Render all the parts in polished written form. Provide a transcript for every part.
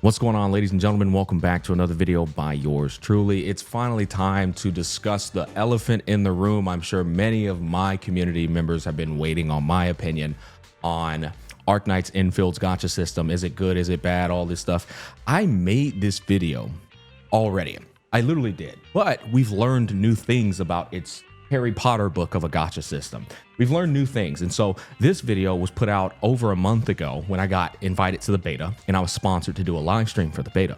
What's going on, ladies and gentlemen? Welcome back to another video by yours truly. It's finally time to discuss the elephant in the room. I'm sure many of my community members have been waiting on my opinion on Arknights Endfield Gacha system. Is it good? Is it bad? All this stuff. I made this video already. I literally did. But we've learned new things about its Harry Potter book of a gacha system. We've learned new things. And so this video was put out over a month ago when I got invited to the beta and I was sponsored to do a live stream for the beta.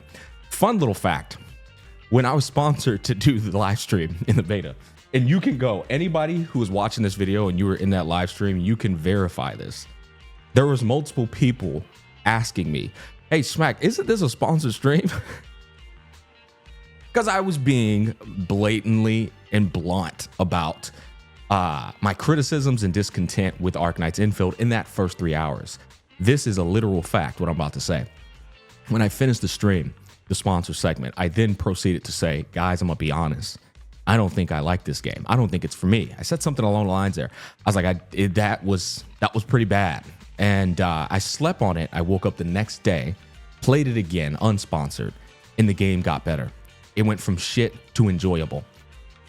Fun little fact, when I was sponsored to do the live stream in the beta, and you can go, anybody who was watching this video and you were in that live stream, you can verify this. There was multiple people asking me, hey, Smack, isn't this a sponsored stream? Because I was being blatantly and blunt about my criticisms and discontent with Arknights Endfield in that first 3 hours. This is a literal fact, what I'm about to say. When I finished the stream, the sponsor segment, I then proceeded to say, guys, I'm gonna be honest. I don't think I like this game. I don't think it's for me. I said something along the lines there. I was like, that was pretty bad. And I slept on it. I woke up the next day, played it again, unsponsored, and the game got better. It went from shit to enjoyable.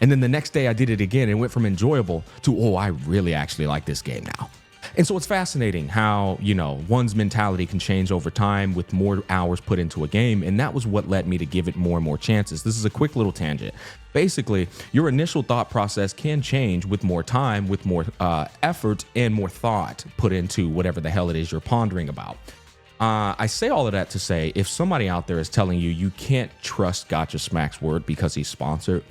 And then the next day I did it again. It went from enjoyable to, oh, I really actually like this game now. And so it's fascinating how, you know, one's mentality can change over time with more hours put into a game. And that was what led me to give it more and more chances. This is a quick little tangent. Basically, your initial thought process can change with more time, with more effort and more thought put into whatever the hell it is you're pondering about. I say all of that to say, if somebody out there is telling you you can't trust Gacha Smack's word because he's sponsored,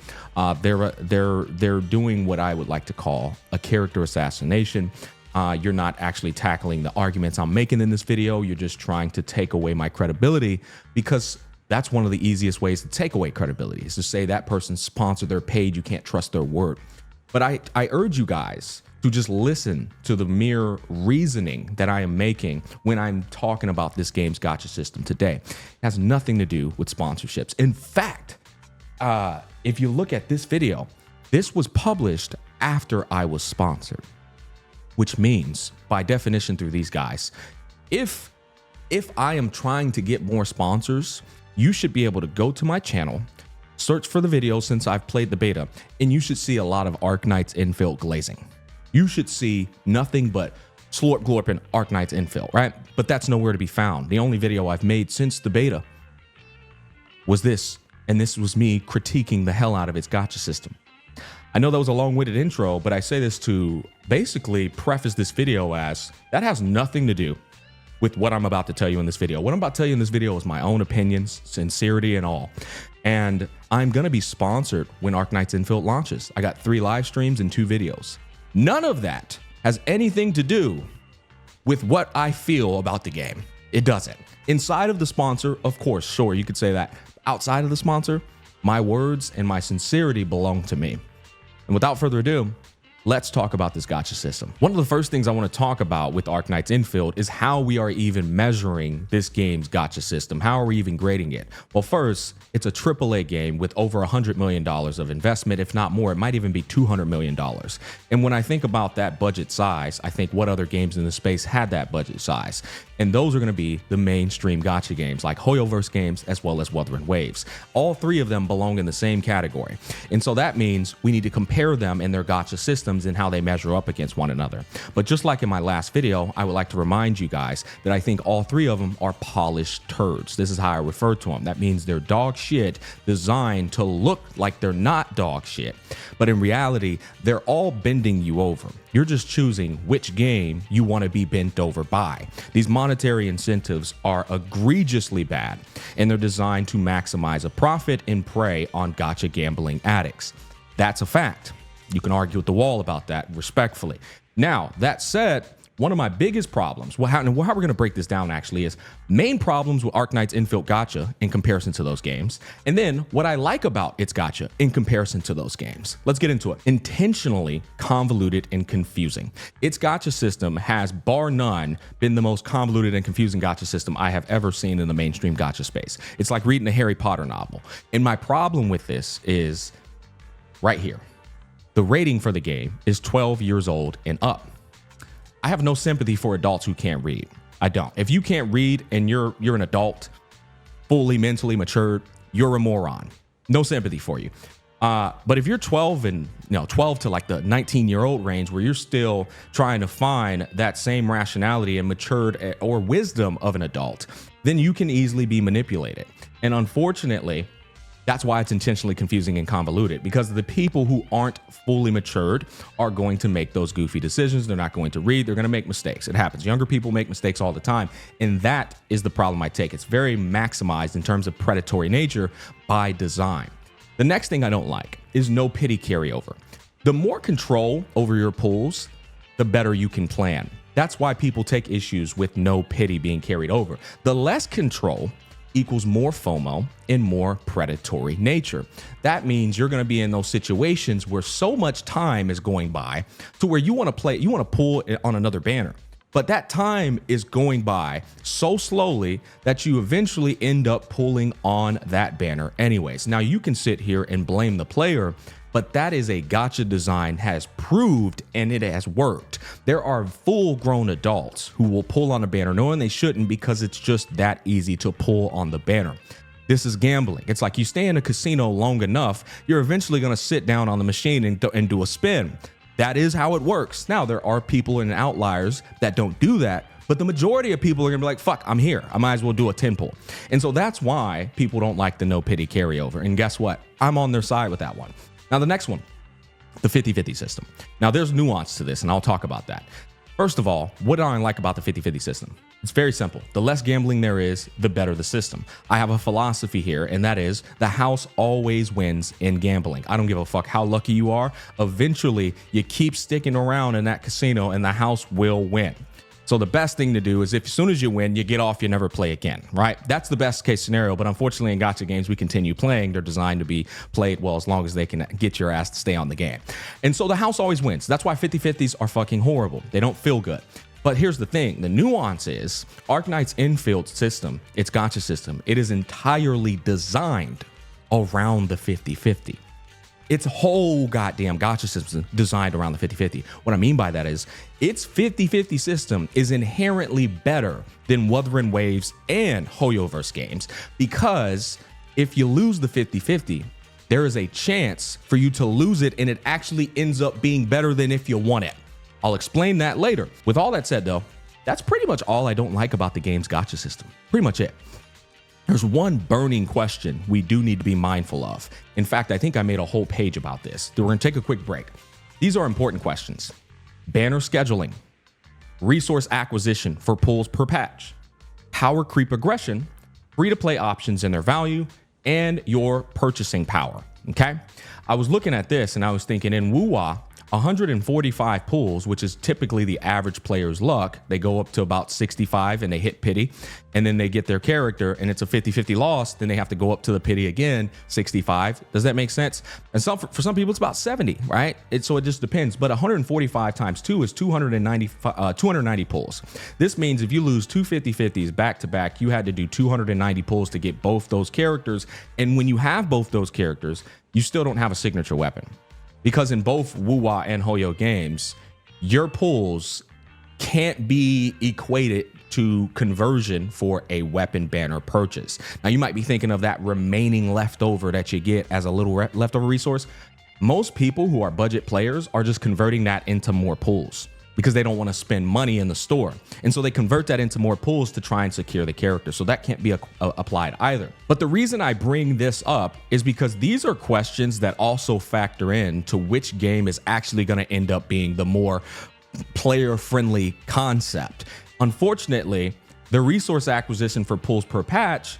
they're doing what I would like to call a character assassination. You're not actually tackling the arguments I'm making in this video. You're just trying to take away my credibility, because that's one of the easiest ways to take away credibility, is to say that person sponsored their page, you can't trust their word. But I urge you guys to just listen to the mere reasoning that I am making when I'm talking about this game's gacha system today. It has nothing to do with sponsorships. In fact, if you look at this video, this was published after I was sponsored, which means by definition through these guys, if I am trying to get more sponsors, you should be able to go to my channel, search for the video since I've played the beta, and you should see a lot of Arknights Endfield glazing. You should see nothing but Slorp Glorp and Arknights Endfield, right? But that's nowhere to be found. The only video I've made since the beta was this, and this was me critiquing the hell out of its gacha system. I know that was a long-winded intro, but I say this to basically preface this video as that has nothing to do with what I'm about to tell you in this video. What I'm about to tell you in this video is my own opinions, sincerity, and all. And I'm gonna be sponsored when Arknights Endfield launches. I got 3 live streams and 2 videos. None of that has anything to do with what I feel about the game. It doesn't. Inside of the sponsor, of course, sure, you could say that. Outside of the sponsor, my words and my sincerity belong to me. And without further ado, let's talk about this gacha system. One of the first things I want to talk about with Arknights Endfield is how we are even measuring this game's gacha system. How are we even grading it? Well, first, it's a AAA game with over $100 million of investment, if not more. It might even be $200 million. And when I think about that budget size, I think what other games in the space had that budget size? And those are going to be the mainstream gacha games like Hoyoverse games as well as Wuthering Waves. All 3 of them belong in the same category. And so that means we need to compare them in their gacha systems and how they measure up against one another. But just like in my last video, I would like to remind you guys that I think all 3 of them are polished turds. This is how I refer to them. That means they're dog shit designed to look like they're not dog shit. But in reality, they're all bending you over. You're just choosing which game you want to be bent over by. These monetary incentives are egregiously bad, and they're designed to maximize a profit and prey on gacha gambling addicts. That's a fact. You can argue with the wall about that respectfully. Now, that said, one of my biggest problems, how we're going to break this down actually, is main problems with Arknights Endfield Gacha in comparison to those games, and then what I like about its gacha in comparison to those games. Let's get into it. Intentionally convoluted and confusing. Its gacha system has, bar none, been the most convoluted and confusing gacha system I have ever seen in the mainstream gacha space. It's like reading a Harry Potter novel. And my problem with this is right here. The rating for the game is 12 years old and up. I have no sympathy for adults who can't read. I don't. If you can't read and you're an adult, fully mentally matured, you're a moron. No sympathy for you. But if you're 12 and 12 to like the 19-year-old range where you're still trying to find that same rationality and matured or wisdom of an adult, then you can easily be manipulated. And unfortunately, that's why it's intentionally confusing and convoluted, because the people who aren't fully matured are going to make those goofy decisions. They're not going to read. They're going to make mistakes. It happens. Younger people make mistakes all the time. And that is the problem I take. It's very maximized in terms of predatory nature by design. The next thing I don't like is no pity carryover. The more control over your pools, the better you can plan. That's why people take issues with no pity being carried over. The less control equals more FOMO and more predatory nature. That means you're going to be in those situations where so much time is going by to where you want to pull on another banner. But that time is going by so slowly that you eventually end up pulling on that banner anyways. Now you can sit here and blame the player, but that is a gacha design has proved and it has worked. There are full-grown adults who will pull on a banner knowing they shouldn't because it's just that easy to pull on the banner. This is gambling. It's like you stay in a casino long enough, you're eventually going to sit down on the machine and do a spin. That is how it works. Now, there are people and outliers that don't do that, but the majority of people are gonna be like, fuck, I'm here. I might as well do a 10 pull. And so that's why people don't like the no pity carryover. And guess what? I'm on their side with that one. Now, the next one, the 50-50 system. Now, there's nuance to this, and I'll talk about that. First of all, what do I like about the 50-50 system? It's very simple. The less gambling there is, the better the system. I have a philosophy here, and that is the house always wins in gambling. I don't give a fuck how lucky you are. Eventually, you keep sticking around in that casino and the house will win. So the best thing to do is if as soon as you win, you get off, you never play again, right? That's the best case scenario. But unfortunately, in gacha games, we continue playing. They're designed to be played well as long as they can get your ass to stay on the game. And so the house always wins. That's why 50-50s are fucking horrible. They don't feel good. But here's the thing. The nuance is Arknights Endfield system, its gacha system, it is entirely designed around the 50-50. Its whole goddamn gacha system designed around the 50-50. What I mean by that is its 50-50 system is inherently better than Wuthering Waves and Hoyoverse games, because if you lose the 50-50, there is a chance for you to lose it and it actually ends up being better than if you won it. I'll explain that later. With all that said though, that's pretty much all I don't like about the game's gacha system. Pretty much it. There's one burning question we do need to be mindful of. In fact, I think I made a whole page about this. We're gonna take a quick break. These are important questions. Banner scheduling, resource acquisition for pulls per patch, power creep aggression, free-to-play options and their value, and your purchasing power, okay? I was looking at this and I was thinking in Wuwa, 145 pulls, which is typically the average player's luck. They go up to about 65 and they hit pity, and then they get their character and it's a 50-50 loss. Then they have to go up to the pity again, 65. Does that make sense? And for some people, it's about 70, right? So it just depends. But 145 times 2 is 290 pulls. This means if you lose two 50-50s back to back, you had to do 290 pulls to get both those characters. And when you have both those characters, you still don't have a signature weapon. Because in both Wuwa and Hoyo games, your pulls can't be equated to conversion for a weapon banner purchase. Now, you might be thinking of that remaining leftover that you get as a little leftover resource. Most people who are budget players are just converting that into more pulls because they don't want to spend money in the store. And so they convert that into more pulls to try and secure the character. So that can't be applied either. But the reason I bring this up is because these are questions that also factor in to which game is actually going to end up being the more player-friendly concept. Unfortunately, the resource acquisition for pulls per patch,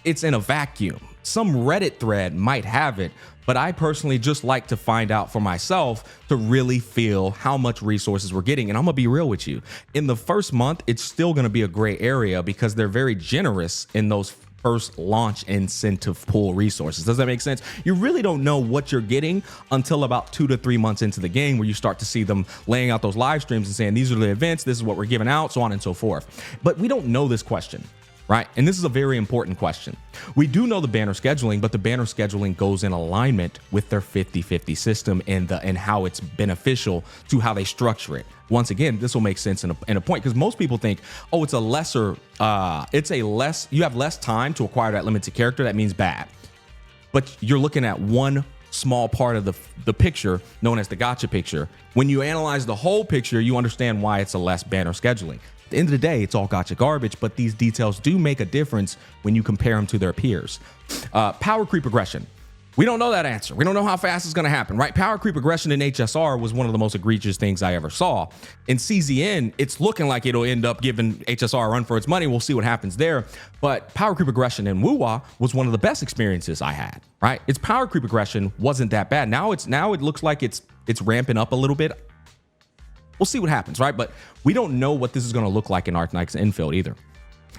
it's in a vacuum. Some Reddit thread might have it, but I personally just like to find out for myself to really feel how much resources we're getting. And I'm gonna be real with you. In the first month, it's still gonna be a gray area because they're very generous in those first launch incentive pool resources. Does that make sense? You really don't know what you're getting until about 2 to 3 months into the game, where you start to see them laying out those live streams and saying, these are the events, this is what we're giving out, so on and so forth. But we don't know this question. right? And this is a very important question. We do know the banner scheduling, but the banner scheduling goes in alignment with their 50-50 system and how it's beneficial to how they structure it. Once again, this will make sense in a point, because most people think, oh, you have less time to acquire that limited character. That means bad. But you're looking at one small part of the picture known as the gacha picture. When you analyze the whole picture, you understand why it's a less banner scheduling. At the end of the day, it's all gacha garbage, but these details do make a difference when you compare them to their peers. Power creep aggression. We don't know that answer. We don't know how fast it's going to happen, right? Power creep aggression in HSR was one of the most egregious things I ever saw. In CZN, it's looking like it'll end up giving HSR a run for its money. We'll see what happens there. But power creep aggression in WUWA was one of the best experiences I had, right? Its power creep aggression wasn't that bad. Now it looks like it's ramping up a little bit. We'll see what happens, right? But we don't know what this is going to look like in Arknights Endfield either.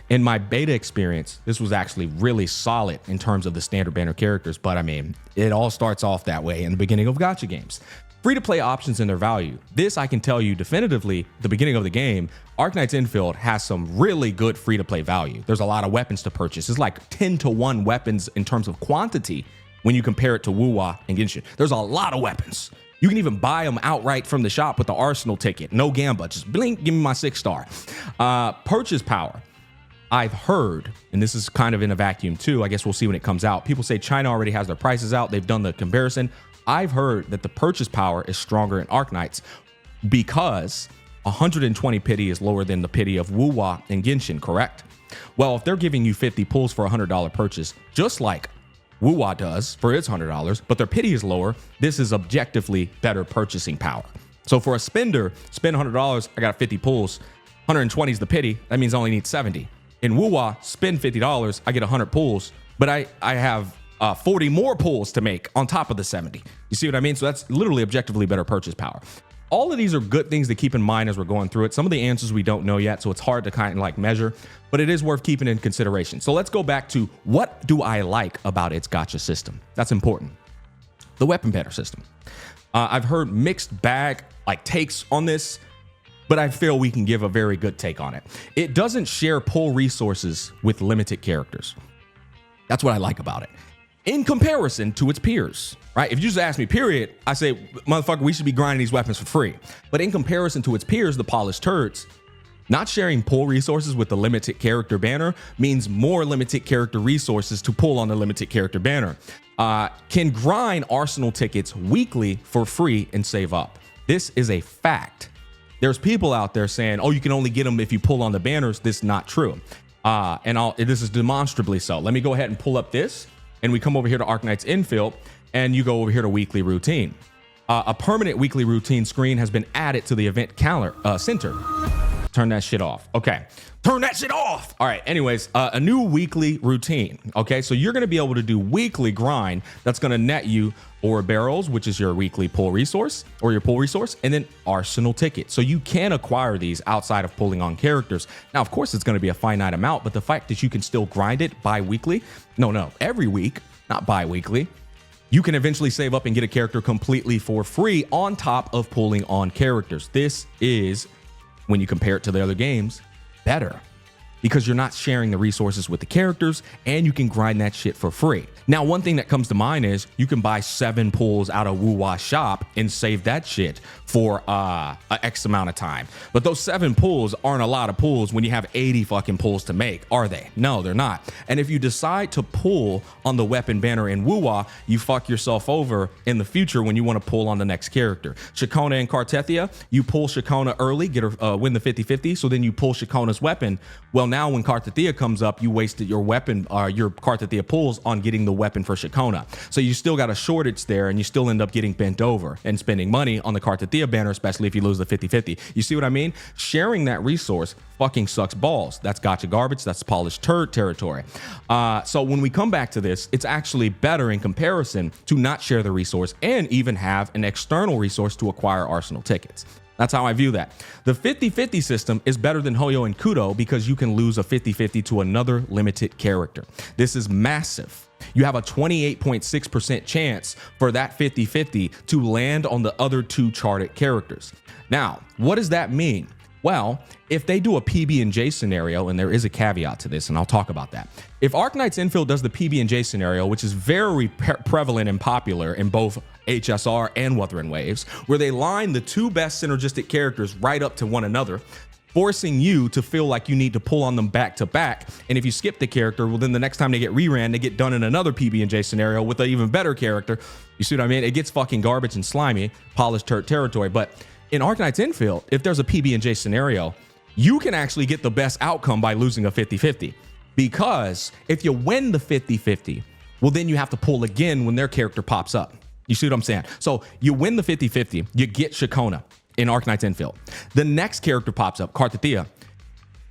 In my beta experience, this was actually really solid in terms of the standard banner characters, but I mean, it all starts off that way in the beginning of gacha games. Free-to-play options and their value. This I can tell you definitively, the beginning of the game, Arknights Endfield has some really good free-to-play value. There's a lot of weapons to purchase. It's like 10-to-1 weapons in terms of quantity when you compare it to WUWA and Genshin. There's a lot of weapons. You can even buy them outright from the shop with the Arsenal ticket. No gamba, just blink, give me my 6-star. Purchase power. I've heard, and this is kind of in a vacuum too, I guess we'll see when it comes out. People say China already has their prices out. They've done the comparison. I've heard that the purchase power is stronger in Arknights because 120 pity is lower than the pity of WUWA and Genshin, correct? Well, if they're giving you 50 pulls for a $100 purchase, just like WUWA does for its $100, but their pity is lower, this is objectively better purchasing power. So for a spender, spend $100, I got 50 pulls, 120 is the pity, that means I only need 70. In WUWA, spend $50, I get 100 pulls, but I have 40 more pulls to make on top of the 70. You see what I mean? So that's literally objectively better purchase power. All of these are good things to keep in mind as we're going through it. Some of the answers we don't know yet, so it's hard to kind of like measure, but it is worth keeping in consideration. So let's go back to what do I like about its gacha system? That's important. The weapon banner system. I've heard mixed bag like takes on this, but I feel we can give a very good take on it. It doesn't share pull resources with limited characters. That's what I like about it. In comparison to its peers, right? If you just ask me, period, I say, motherfucker, we should be grinding these weapons for free. But in comparison to its peers, the polished turds, not sharing pull resources with the limited character banner means more limited character resources to pull on the limited character banner. Can grind Arsenal tickets weekly for free and save up. This is a fact. There's people out there saying, oh, you can only get them if you pull on the banners. This is not true. This is demonstrably so. Let me go ahead and pull up this, and we come over here to Arknights Endfield, and you go over here to weekly routine. A permanent weekly routine screen has been added to the event calendar center. Turn that shit off. Okay. Turn that shit off. All right. Anyways, a new weekly routine. Okay. So you're going to be able to do weekly grind. That's going to net you ore barrels, which is your weekly pull resource or your pull resource, and then Arsenal tickets. So you can acquire these outside of pulling on characters. Now, of course, it's going to be a finite amount, but the fact that you can still grind it bi-weekly, every week, not bi-weekly, you can eventually save up and get a character completely for free on top of pulling on characters. This is, when you compare it to the other games, better because you're not sharing the resources with the characters and you can grind that shit for free. Now, one thing that comes to mind is you can buy 7 pulls out of WUWA shop and save that shit for a X amount of time. But those 7 pulls aren't a lot of pulls when you have 80 fucking pulls to make, are they? No, they're not. And if you decide to pull on the weapon banner in WUWA, you fuck yourself over in the future when you want to pull on the next character. Shakona and Kartethia, you pull Shakona early, get her win the 50-50, so then you pull Shakona's weapon. Well, now when Kartethia comes up, you wasted your weapon, your Kartethia pulls on getting the weapon for Shakona. So you still got a shortage there and you still end up getting bent over and spending money on the Kartethia banner, especially if you lose the 50-50. You see what I mean? Sharing that resource fucking sucks balls. That's gacha garbage. That's polished turd territory. So when we come back to this, it's actually better in comparison to not share the resource and even have an external resource to acquire Arsenal tickets. That's how I view that. The 50-50 system is better than Hoyo and Kudo because you can lose a 50-50 to another limited character. This is massive. You have a 28.6% chance for that 50-50 to land on the other 2 charted characters. Now, what does that mean? Well, if they do a PB&J scenario, and there is a caveat to this, and I'll talk about that. If Arknights Endfield does the PB&J scenario, which is very prevalent and popular in both HSR and Wuthering Waves, where they line the two best synergistic characters right up to one another, forcing you to feel like you need to pull on them back to back. And if you skip the character, well, then the next time they get reran, they get done in another PB&J scenario with an even better character. You see what I mean? It gets fucking garbage and slimy, polished turd territory. But in Arknights Endfield, if there's a PB&J scenario, you can actually get the best outcome by losing a 50-50. Because if you win the 50-50, well, then you have to pull again when their character pops up. You see what I'm saying? So you win the 50-50, you get Shakona in Arknights Endfield. The next character pops up, Kartathea.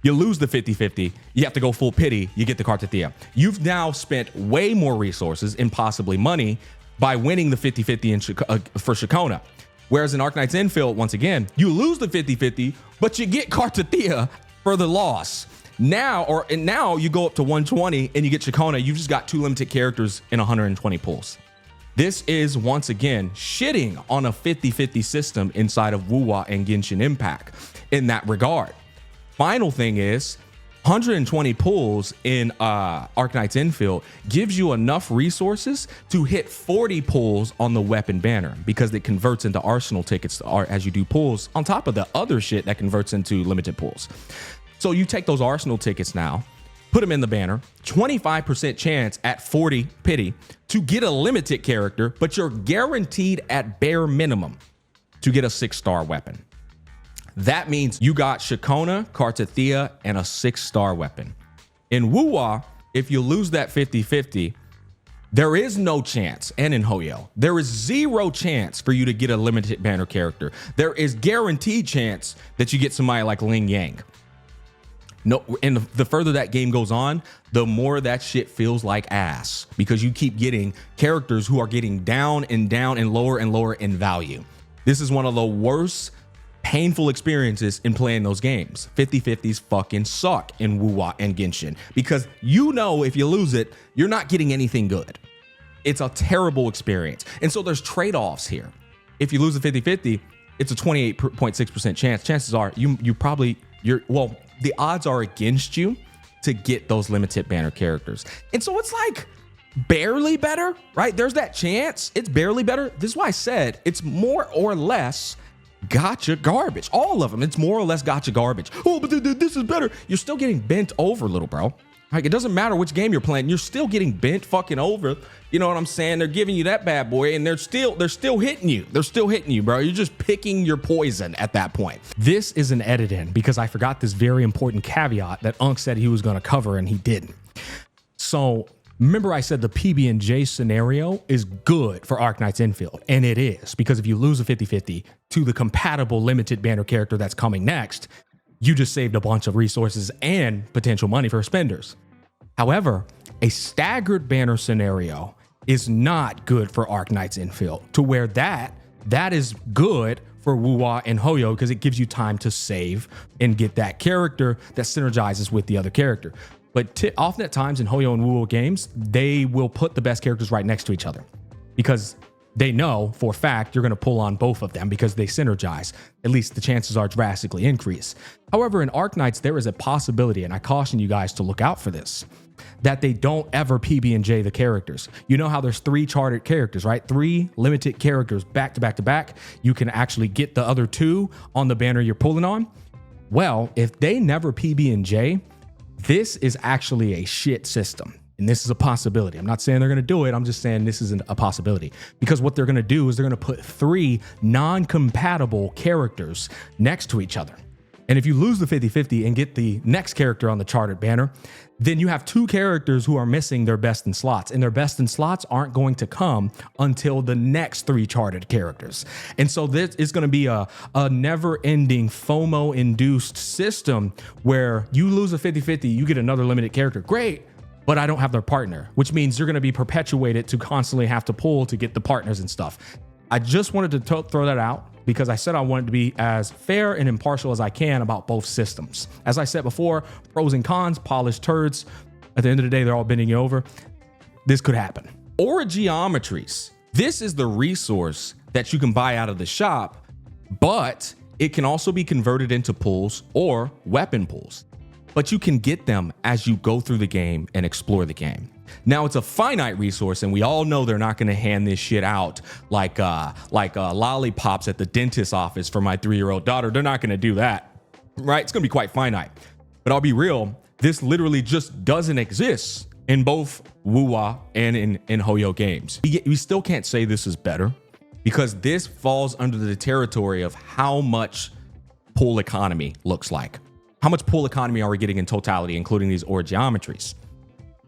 You lose the 50-50, you have to go full pity, you get the Kartathea. You've now spent way more resources and possibly money by winning the 50-50 for Shakona. Whereas in Arknights Endfield, once again, you lose the 50-50, but you get Kartathea for the loss. Now you go up to 120 and you get Shakona. You've just got 2 limited characters in 120 pulls. This is, once again, shitting on a 50-50 system inside of Wuwa and Genshin Impact in that regard. Final thing is, 120 pulls in Arknights Endfield gives you enough resources to hit 40 pulls on the weapon banner, because it converts into arsenal tickets as you do pulls on top of the other shit that converts into limited pulls. So you take those arsenal tickets now, put them in the banner, 25% chance at 40 pity to get a limited character, but you're guaranteed at bare minimum to get a 6-star weapon. That means you got Shakona, Kartathea, and a 6-star weapon. In Wuwa, if you lose that 50-50, there is no chance, and in Hoyo, there is 0 chance for you to get a limited banner character. There is guaranteed chance that you get somebody like Ling Yang. No, and the further that game goes on, the more that shit feels like ass, because you keep getting characters who are getting down and lower and lower in value. This is one of the worst painful experiences in playing those games. 50-50s fucking suck in Wuwa and Genshin, because you know if you lose it, you're not getting anything good. It's a terrible experience. And so there's trade-offs here. If you lose a 50-50, it's a 28.6% chance. Chances are the odds are against you to get those limited banner characters. And so it's like barely better, right? There's that chance. It's barely better. This is why I said it's more or less gacha garbage. All of them. It's more or less gacha garbage. Oh, but this is better. You're still getting bent over, little bro. Like, it doesn't matter which game you're playing. You're still getting bent fucking over. You know what I'm saying? They're giving you that bad boy, and they're still hitting you. They're still hitting you, bro. You're just picking your poison at that point. This is an edit in because I forgot this very important caveat that Unk said he was going to cover, and he didn't. So remember I said the PB&J scenario is good for Arknights Endfield, and it is, because if you lose a 50-50 to the compatible limited banner character that's coming next, you just saved a bunch of resources and potential money for spenders. However, a staggered banner scenario is not good for Arknights Endfield, to where that is good for Wuwa and Hoyo, because it gives you time to save and get that character that synergizes with the other character. But often at times in Hoyo and Wuwa games, they will put the best characters right next to each other, because they know for a fact you're going to pull on both of them because they synergize. At least the chances are drastically increased. However, in Arknights, there is a possibility, and I caution you guys to look out for this, that they don't ever PB&J the characters. You know how there's 3 charted characters, right? 3 limited characters back to back to back. You can actually get the other 2 on the banner you're pulling on. Well, if they never PB&J, this is actually a shit system. And this is a possibility. I'm not saying they're going to do it. I'm just saying this isn't a possibility, because what they're going to do is they're going to put 3 non-compatible characters next to each other. And if you lose the 50-50 and get the next character on the charted banner, then you have 2 characters who are missing their best in slots, and their best in slots aren't going to come until the next 3 charted characters. And so this is going to be a never-ending FOMO-induced system where you lose a 50-50, you get another limited character. Great. But I don't have their partner, which means you're going to be perpetuated to constantly have to pull to get the partners and stuff. I just wanted to throw that out because I said I wanted to be as fair and impartial as I can about both systems. As I said before, pros and cons, polished turds. At the end of the day, they're all bending you over. This could happen. Geometries. This is the resource that you can buy out of the shop, but It can also be converted into pools or weapon pools, but you can get them as you go through the game and explore the game. Now, it's a finite resource, and we all know they're not going to hand this shit out like lollipops at the dentist's office for my 3-year-old daughter. They're not going to do that, right? It's going to be quite finite. But I'll be real, this literally just doesn't exist in both Wuwa and in Hoyo games. We still can't say this is better because this falls under the territory of how much pool economy looks like. How much pool economy are we getting in totality, including these ore geometries?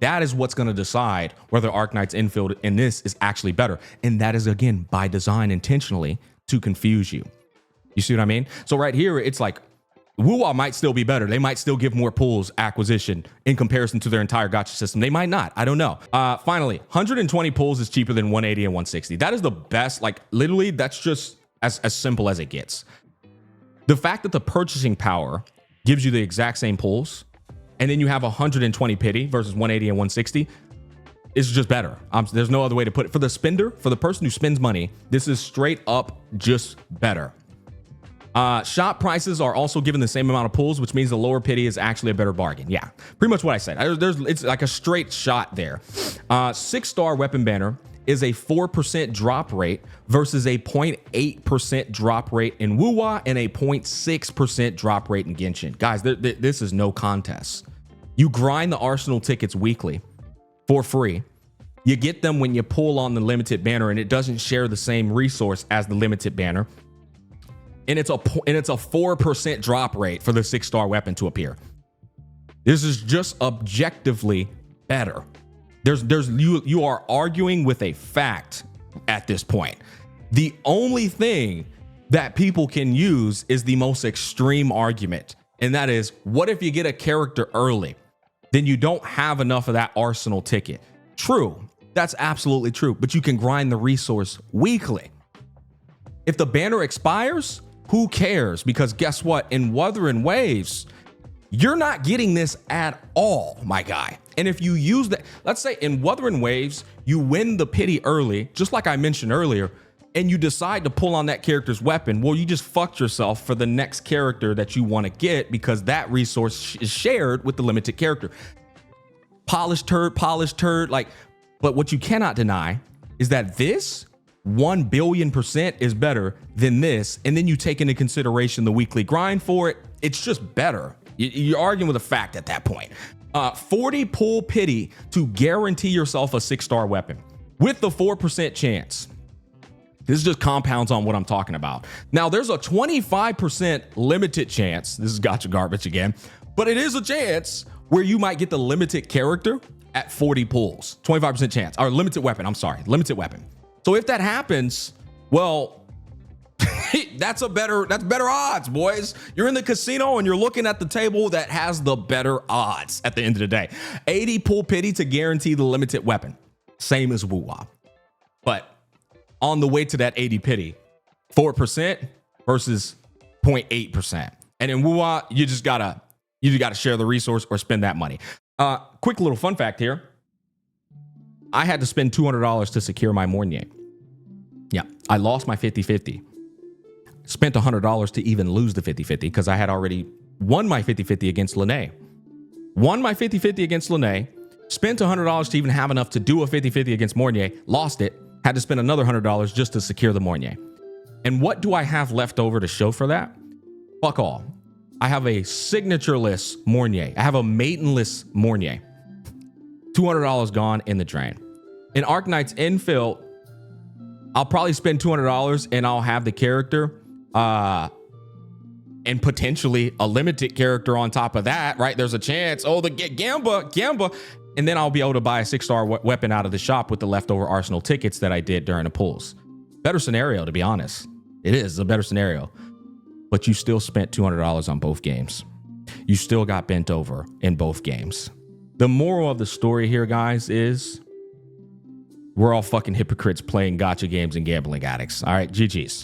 That is what's going to decide whether Arknights Endfield in this is actually better. And that is, again, by design intentionally to confuse you. You see what I mean? So right here, it's like Wuwa might still be better. They might still give more pools acquisition in comparison to their entire gacha system. They might not. I don't know. Finally, 120 pools is cheaper than 180 and 160. That is the best. Like, literally, that's just as simple as it gets. The fact that the purchasing power gives you the exact same pools, and then you have 120 pity versus 180 and 160, is just better. There's no other way to put it. For the spender, for the person who spends money, this is straight up just better. Shop prices are also given the same amount of pools, which means the lower pity is actually a better bargain. Yeah, pretty much what I said. It's like a straight shot there. 6-star weapon banner is a 4% drop rate versus a 0.8% drop rate in Wuwa and a 0.6% drop rate in Genshin. Guys, this is no contest. You grind the Arsenal tickets weekly for free. You get them when you pull on the limited banner, and it doesn't share the same resource as the limited banner. And it's a 4% drop rate for the 6-star weapon to appear. This is just objectively better. You are arguing with a fact at this point. The only thing that people can use is the most extreme argument. And that is, what if you get a character early? Then you don't have enough of that Arsenal ticket. True. That's absolutely true. But you can grind the resource weekly. If the banner expires, who cares? Because guess what? In Wuthering Waves, you're not getting this at all, my guy. And if you use that, let's say in Wuthering Waves, you win the pity early, just like I mentioned earlier, and you decide to pull on that character's weapon, well, you just fucked yourself for the next character that you want to get because that resource is shared with the limited character. Polished turd, like, but what you cannot deny is that this 1 billion% is better than this. And then you take into consideration the weekly grind for it. It's just better. You're arguing with a fact at that point. 40 pull pity to guarantee yourself a 6-star weapon with the 4% chance. This just compounds on what I'm talking about. Now, there's a 25% limited chance. This is gacha garbage again, but it is a chance where you might get the limited character at 40 pulls. 25% chance, or limited weapon. I'm sorry, limited weapon. So if that happens, well, that's better odds, boys. You're in the casino and you're looking at the table that has the better odds at the end of the day. 80 pull pity to guarantee the limited weapon. Same as Wuwa. But on the way to that 80 pity, 4% versus 0.8%. And in Wuwa, you just gotta share the resource or spend that money. Quick little fun fact here. I had to spend $200 to secure my Mornier. Yeah, I lost my 50-50. Spent $100 to even lose the 50-50 because I had already won my 50-50 against Lene. Won my 50-50 against Lene. Spent $100 to even have enough to do a 50-50 against Mornier. Lost it. Had to spend another $100 just to secure the Mornier. And what do I have left over to show for that? Fuck all. I have a signatureless Mornier. I have a maidenless Mornier. $200 gone in the drain. In Arknights Endfield, I'll probably spend $200 and I'll have the character and potentially a limited character on top of that, right? There's a chance. Oh, the Gamba. And then I'll be able to buy a 6-star weapon out of the shop with the leftover Arsenal tickets that I did during the pulls. Better scenario, to be honest. It is a better scenario. But you still spent $200 on both games. You still got bent over in both games. The moral of the story here, guys, is we're all fucking hypocrites playing gacha games and gambling addicts. All right, GG's.